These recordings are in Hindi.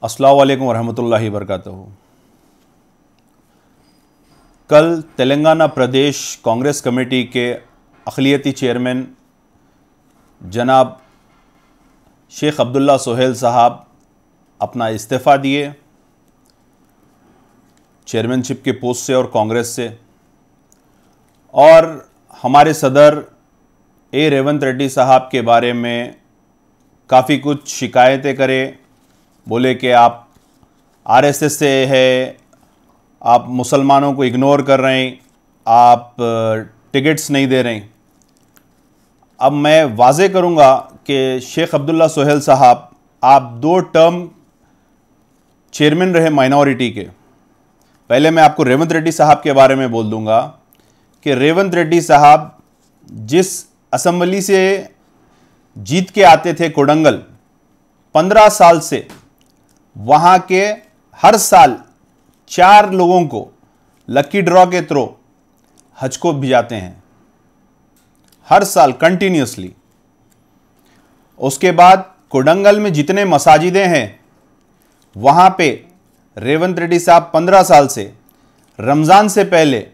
अस्सलामु अलैकुम वरहमतुल्लाहि वबरकातुहू। कल तेलंगाना प्रदेश कांग्रेस कमेटी के अक़लियती चेयरमैन जनाब शेख अब्दुल्ला सोहेल साहब अपना इस्तीफ़ा दिए चेयरमैनशिप के पोस्ट से और कांग्रेस से, और हमारे सदर रेवंत रेड्डी साहब के बारे में काफ़ी कुछ शिकायतें करें। बोले कि आप आरएसएस से है, आप मुसलमानों को इग्नोर कर रहे हैं, आप टिकट्स नहीं दे रहे हैं। अब मैं वाज़े करूंगा कि शेख अब्दुल्ला सोहेल साहब, आप 2 टर्म चेयरमैन रहे माइनॉरिटी के। पहले मैं आपको रेवंत रेड्डी साहब के बारे में बोल दूंगा कि रेवंत रेड्डी साहब जिस असम्बली से जीत के आते थे कोडंगल, 15 साल से वहाँ के हर साल 4 लोगों को लकी ड्रॉ के थ्रू हज को भिजाते हैं, हर साल कंटिन्यूसली। उसके बाद कोडंगल में जितने मसाजिदें हैं वहाँ पे रेवंत रेड्डी साहब 15 साल से रमज़ान से पहले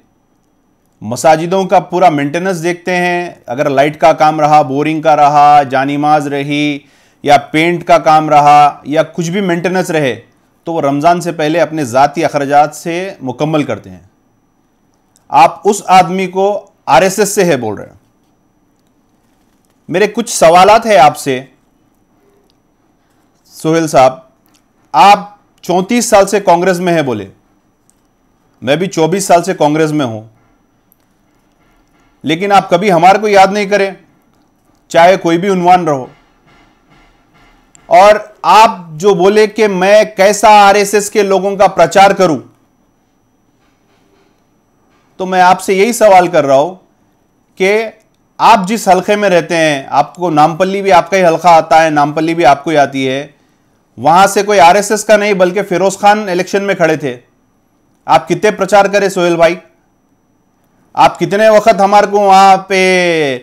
मसाजिदों का पूरा मेंटेनेंस देखते हैं। अगर लाइट का काम रहा, बोरिंग का रहा, जानीमाज रही, या पेंट का काम रहा, या कुछ भी मेंटेनेंस रहे, तो वो रमज़ान से पहले अपने ज़ाती अखराजात से मुकम्मल करते हैं। आप उस आदमी को आरएसएस से है बोल रहे हैं। मेरे कुछ सवालात है आपसे सोहेल साहब। आप 34 साल से कांग्रेस में है बोले, मैं भी 24 साल से कांग्रेस में हूं, लेकिन आप कभी हमारे को याद नहीं करें, चाहे कोई भी उन्वान रहो। और आप जो बोले कि मैं कैसा आरएसएस के लोगों का प्रचार करूं, तो मैं आपसे यही सवाल कर रहा हूं कि आप जिस हलके में रहते हैं, आपको नामपल्ली भी आपका ही हलका आता है, नामपल्ली भी आपको ही आती है, वहां से कोई आरएसएस का नहीं बल्कि फिरोज खान इलेक्शन में खड़े थे। आप कितने प्रचार करें सोहेल भाई? आप कितने वक्त हमारे को वहां पे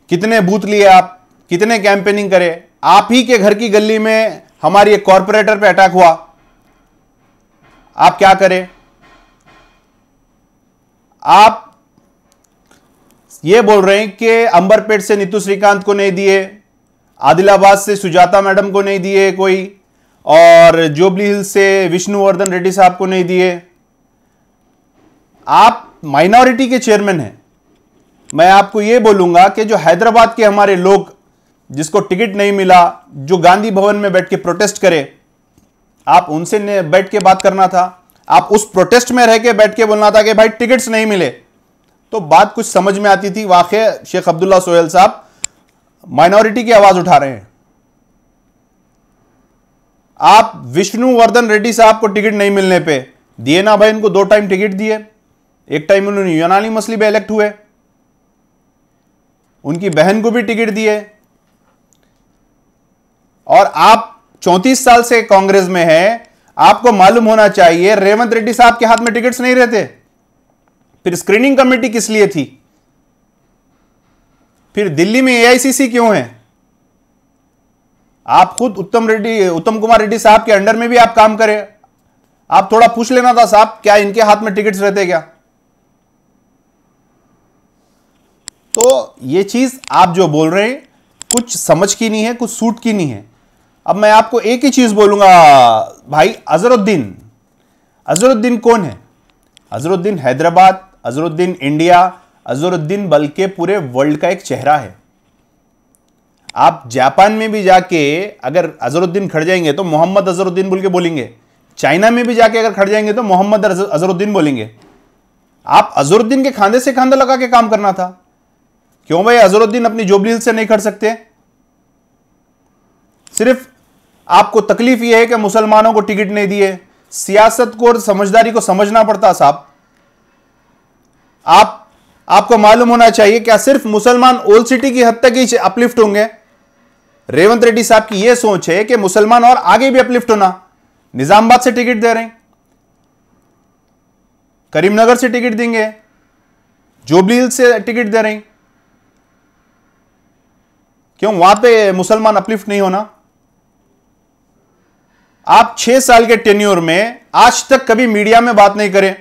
कितने बूथ लिए, आप कितने कैंपेनिंग करे? आप ही के घर की गली में हमारी एक कॉर्पोरेटर पे अटैक हुआ, आप क्या करें? आप ये बोल रहे हैं कि अंबरपेट से नीतू श्रीकांत को नहीं दिए, आदिलाबाद से सुजाता मैडम को नहीं दिए कोई, और जुबली हिल्स से विष्णुवर्धन रेड्डी साहब को नहीं दिए। आप माइनॉरिटी के चेयरमैन हैं। मैं आपको यह बोलूंगा कि जो हैदराबाद के हमारे लोग जिसको टिकट नहीं मिला, जो गांधी भवन में बैठ के प्रोटेस्ट करे, आप उनसे बैठ के बात करना था। आप उस प्रोटेस्ट में रह के बैठ के बोलना था कि भाई टिकट्स नहीं मिले, तो बात कुछ समझ में आती थी। वाकई शेख अब्दुल्ला सोहेल साहब माइनॉरिटी की आवाज उठा रहे हैं। आप विष्णुवर्धन रेड्डी साहब को टिकट नहीं मिलने पे दिए ना भाई, इनको 2 टाइम टिकट दिए। एक टाइम उन्होंने यूनानी मसली में इलेक्ट हुए, उनकी बहन को भी टिकट दिए। और आप 34 साल से कांग्रेस में हैं, आपको मालूम होना चाहिए रेवंत रेड्डी साहब के हाथ में टिकट्स नहीं रहते। फिर स्क्रीनिंग कमेटी किस लिए थी? फिर दिल्ली में एआईसीसी क्यों है? आप खुद उत्तम कुमार रेड्डी साहब के अंडर में भी आप काम करें। आप थोड़ा पूछ लेना था साहब, क्या इनके हाथ में टिकट्स रहते क्या? तो ये चीज आप जो बोल रहे हैं कुछ समझ की नहीं है, कुछ सूट की नहीं है। अब मैं आपको एक ही चीज बोलूंगा भाई, अजहरुद्दीन कौन है? अजहरुद्दीन हैदराबाद, अजहरुद्दीन इंडिया, अजहरुद्दीन बल्कि पूरे वर्ल्ड का एक चेहरा है। आप जापान में भी जाके अगर अजहरुद्दीन खड़ जाएंगे तो मोहम्मद अजहरुद्दीन बोल के बोलेंगे। चाइना में भी जाके अगर खड़ जाएंगे तो मोहम्मद अजहरुद्दीन बोलेंगे। आप अजहरुद्दीन के खांधे से खांधा लगा के काम करना था। क्यों भाई अजहरुद्दीन अपनी जुबली हिल्स से नहीं खड़ सकते? सिर्फ आपको तकलीफ यह है कि मुसलमानों को टिकट नहीं दिए। सियासत को और समझदारी को समझना पड़ता साहब। आपको मालूम होना चाहिए क्या सिर्फ मुसलमान ओल्ड सिटी की हद तक ही अपलिफ्ट होंगे? रेवंत रेड्डी साहब की यह सोच है कि मुसलमान और आगे भी अपलिफ्ट होना। निजामाबाद से टिकट दे रहे हैं, करीमनगर से टिकट देंगे, जुबली हिल्स से टिकट दे रहे हैं। क्यों वहां पे मुसलमान अपलिफ्ट नहीं होना? आप 6 साल के टेन्योर में आज तक कभी मीडिया में बात नहीं करें,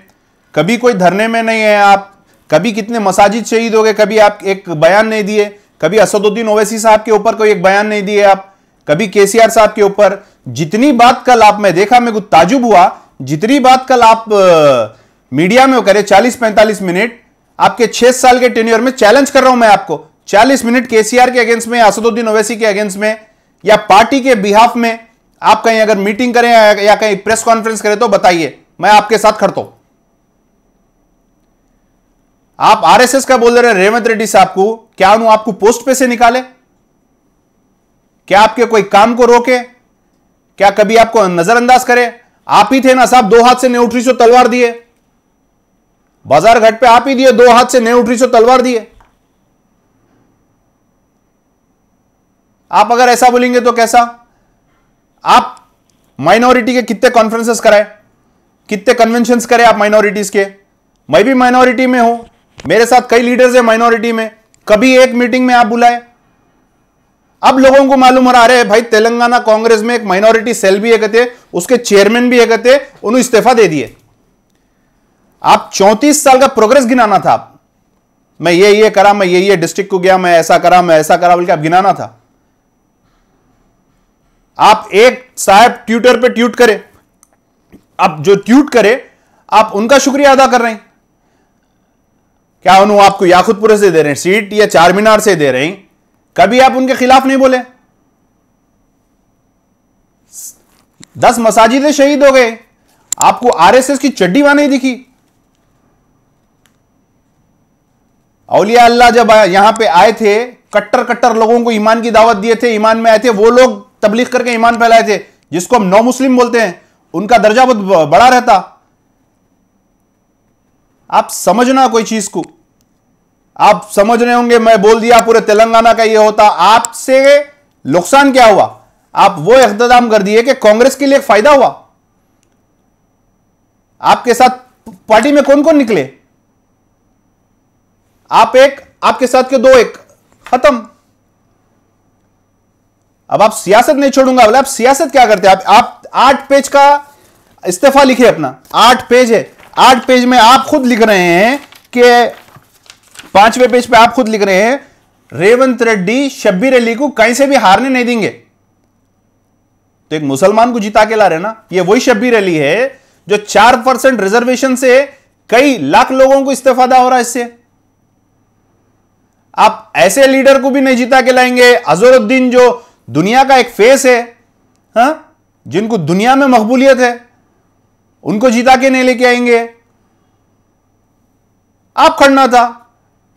कभी कोई धरने में नहीं है आप, कभी कितने मसाजिद शहीद हो गए, कभी आप एक बयान नहीं दिए, कभी असदुद्दीन ओवैसी साहब के ऊपर कोई एक बयान नहीं दिए आप, कभी केसीआर साहब के ऊपर। जितनी बात कल आप, मैं देखा, मेरे को ताजुब हुआ, जितनी बात कल आप मीडिया में करे 40-45 मिनट, आपके 6 साल के टेन्योर में चैलेंज कर रहा हूं मैं आपको, 40 मिनट केसीआर के अगेंस्ट में, असदुद्दीन ओवैसी के अगेंस्ट में या पार्टी के बिहाफ में आप कहीं अगर मीटिंग करें या कहीं प्रेस कॉन्फ्रेंस करें तो बताइए, मैं आपके साथ खड़ता हूं। आप आरएसएस का बोल रहे रेवंत रेड्डी साहब को, क्या उन्होंने आपको पोस्ट पे से निकाले? क्या आपके कोई काम को रोके? क्या कभी आपको नजरअंदाज करे? आप ही थे ना साहब, 2 हाथ से नेउट्री से तलवार दिए, बाजार घाट पे आप ही दिए, 2 हाथ से नेउट्री से तलवार दिए। आप अगर ऐसा बोलेंगे तो कैसा? आप माइनॉरिटी के कितने कॉन्फ्रेंसेस कराए, कितने कन्वेंशंस करे आप माइनॉरिटीज के? मैं भी माइनॉरिटी में हूं, मेरे साथ कई लीडर्स है माइनॉरिटी में, कभी एक मीटिंग में आप बुलाए? अब लोगों को मालूम हो रहा है भाई तेलंगाना कांग्रेस में एक माइनॉरिटी सेल भी है कहते, उसके चेयरमैन भी है कहते, उन्होंने इस्तीफा दे दिए। आप 34 साल का प्रोग्रेस गिनाना था, आप मैं ये करा, मैं ये डिस्ट्रिक्ट को गया, मैं ऐसा करा, मैं ऐसा करा, बल्कि आप गिनाना था। आप एक साहब ट्विटर पे ट्वीट करे, आप जो ट्वीट करे आप उनका शुक्रिया अदा कर रहे हैं। क्या उन्होंने आपको याकुतपुरे से दे रहे हैं सीट या चार मीनार से दे रहे हैं? कभी आप उनके खिलाफ नहीं बोले। 10 मसाजिदें शहीद हो गए, आपको आरएसएस की चड्डी वहां नहीं दिखी। औलिया अल्लाह जब यहां पे आए थे, कट्टर कट्टर लोगों को ईमान की दावत दिए थे, ईमान में आए थे, वो लोग तबलीग करके ईमान फैलाए थे, जिसको हम नौ मुस्लिम बोलते हैं, उनका दर्जा बहुत बड़ा रहता। आप समझना कोई चीज को, आप समझ रहे होंगे मैं बोल दिया पूरे तेलंगाना का ये होता, आपसे नुकसान क्या हुआ? आप वो इख्तिदाम कर दिए कि कांग्रेस के लिए एक फायदा हुआ। आपके साथ पार्टी में कौन कौन निकले? आप एक, आपके साथ के 2 एक, खत्म। अब आप सियासत नहीं छोड़ूंगा बोले, आप सियासत क्या करते हैं? आप 8 पेज का इस्तीफा लिखे अपना, 8 पेज है, 8 पेज में आप खुद लिख रहे हैं कि 5वें पेज पे आप खुद लिख रहे हैं रेवंत रेड्डी शब्बीर अली को कहीं से भी हारने नहीं देंगे। तो एक मुसलमान को जिता के ला रहे ना, ये वही शब्बीर अली है जो 4% रिजर्वेशन से कई लाख लोगों को इस्तीफा हो रहा है इससे। आप ऐसे लीडर को भी नहीं जिता के लाएंगे। अजहरुद्दीन जो दुनिया का एक फेस है, हाँ, जिनको दुनिया में मकबूलियत है, उनको जिता के नहीं लेके आएंगे। आप खड़ना था।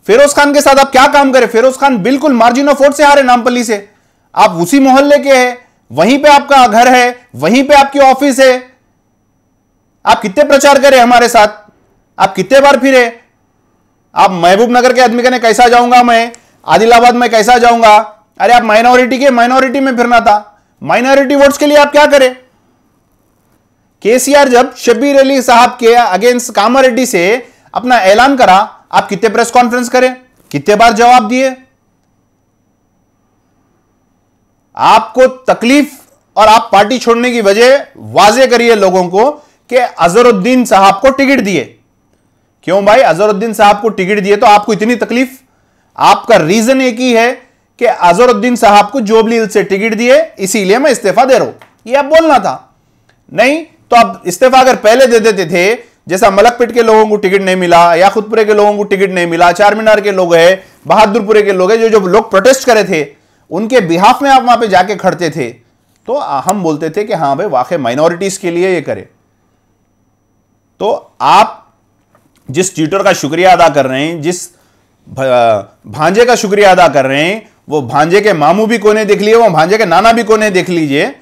फिरोज खान के साथ आप क्या काम करें? फिरोज खान बिल्कुल मार्जिन ऑफ वोट से हारे नामपल्ली से। आप उसी मोहल्ले के हैं, वहीं पे आपका घर है, वहीं पे आपकी ऑफिस है। आप कितने प्रचार करें हमारे साथ? आप कितने बार फिरे? आप महबूब नगर के आदमी कहने कैसा जाऊंगा मैं, आदिलाबाद में कैसा जाऊंगा? अरे आप माइनॉरिटी में फिरना था। माइनॉरिटी वोट्स के लिए आप क्या करें? केसीआर जब शब्बीर अली साहब के अगेंस्ट कामारेड्डी से अपना ऐलान करा, आप कितने प्रेस कॉन्फ्रेंस करें, कितने बार जवाब दिए? आपको तकलीफ और आप पार्टी छोड़ने की वजह वाजे करिए लोगों को कि अजहरुद्दीन साहब को टिकट दिए। क्यों भाई अजहरुद्दीन साहब को टिकट दिए तो आपको इतनी तकलीफ? आपका रीजन एक ही है कि अजहरुद्दीन साहब को जोबली हिल्स से टिकट दिए, इसीलिए मैं इस्तीफा दे रहा हूं। ये आप बोलना था। नहीं तो आप इस्तीफा अगर पहले दे देते थे, जैसा मलकपेट के लोगों को टिकट नहीं मिला, याकुतपुरे के लोगों को टिकट नहीं मिला, चार मीनार के लोग हैं, बहादुरपुरे के लोग हैं, जो लोग प्रोटेस्ट करे थे, उनके बिहाफ में आप वहां पे जाके खड़ते थे, तो हम बोलते थे कि हां भाई वाकई माइनॉरिटीज के लिए ये करे। तो आप जिस ट्विटर का शुक्रिया अदा कर रहे हैं, जिस भांजे का शुक्रिया अदा कर रहे हैं, वो भांजे के मामू भी कोने देख लिए, वो भांजे के नाना भी कोने देख लीजिए।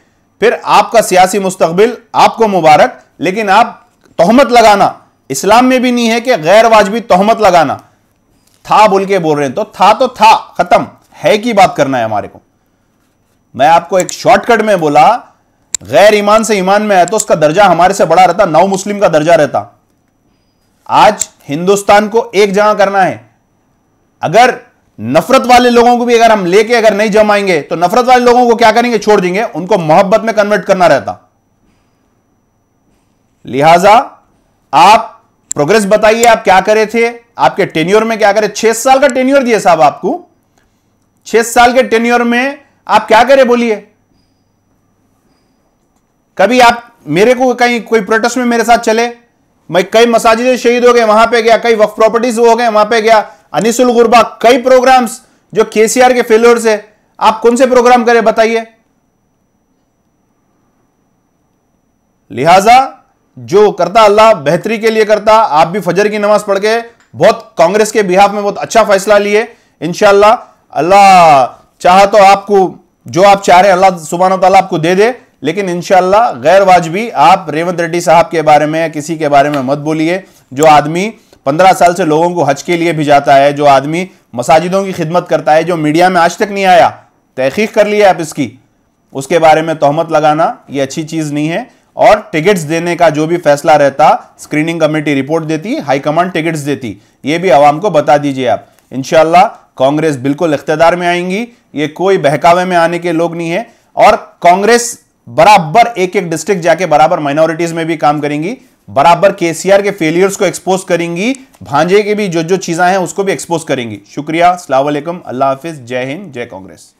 फिर आपका सियासी मुस्तकबिल आपको मुबारक। लेकिन आप तोहमत लगाना इस्लाम में भी नहीं है कि गैर वाजबी तोहमत लगाना। था बोल के बोल रहे हैं तो था, खत्म है की बात करना है हमारे को। मैं आपको एक शॉर्टकट में बोला, गैर ईमान से ईमान में है तो उसका दर्जा हमारे से बड़ा रहता, नौ मुस्लिम का दर्जा रहता। आज हिंदुस्तान को एक जगह करना है। अगर नफरत वाले लोगों को भी अगर हम लेके अगर नहीं जमाएंगे तो नफरत वाले लोगों को क्या करेंगे? छोड़ देंगे। उनको मोहब्बत में कन्वर्ट करना रहता। लिहाजा आप प्रोग्रेस बताइए, आप क्या करे थे, आपके टेन्योर में क्या करे। 6 साल का टेन्योर दिए साहब आपको, 6 साल के टेन्योर में आप क्या करे बोलिए। कभी आप मेरे को कहीं कोई प्रोटेस्ट में मेरे साथ चले, मैं कई मसाजिदें शहीद हो गए वहां पे गया, कई वक्फ प्रॉपर्टीज हो गए वहां पे गया, अनिसुल गुरबा, कई प्रोग्राम्स जो केसीआर के फेलियर से, आप कौन से प्रोग्राम करे बताइए। लिहाजा जो करता अल्लाह बेहतरी के लिए करता। आप भी फजर की नमाज पढ़ के बहुत कांग्रेस के बिहाफ में बहुत अच्छा फैसला लिए। इंशाअल्लाह अल्लाह चाहा तो आपको जो आप चाह रहे हैं अल्लाह सुब्हानहू तआला आपको दे दे, लेकिन इंशाअल्लाह गैर वाजबी आप रेवंत रेड्डी साहब के बारे में किसी के बारे में मत बोलिए। जो आदमी 15 साल से लोगों को हज के लिए भिजाता है, जो आदमी मसाजिदों की खिदमत करता है, जो मीडिया में आज तक नहीं आया, तहकीक कर लिया आप इसकी, उसके बारे में तोहमत लगाना ये अच्छी चीज नहीं है। और टिकट्स देने का जो भी फैसला रहता, स्क्रीनिंग कमेटी रिपोर्ट देती, हाईकमांड टिकट्स देती, ये भी आवाम को बता दीजिए आप। इंशाअल्लाह कांग्रेस बिल्कुल इख्तिदार में आएंगी, ये कोई बहकावे में आने के लोग नहीं है। और कांग्रेस बराबर एक एक डिस्ट्रिक्ट जाके बराबर माइनॉरिटीज में भी काम करेंगी, बराबर केसीआर के फेलियर्स को एक्सपोज करेंगी, भांजे के भी जो जो चीजें हैं उसको भी एक्सपोज करेंगी। शुक्रिया, अस्सलाम वालेकुम, अल्लाह हाफिज, जय हिंद, जय कांग्रेस।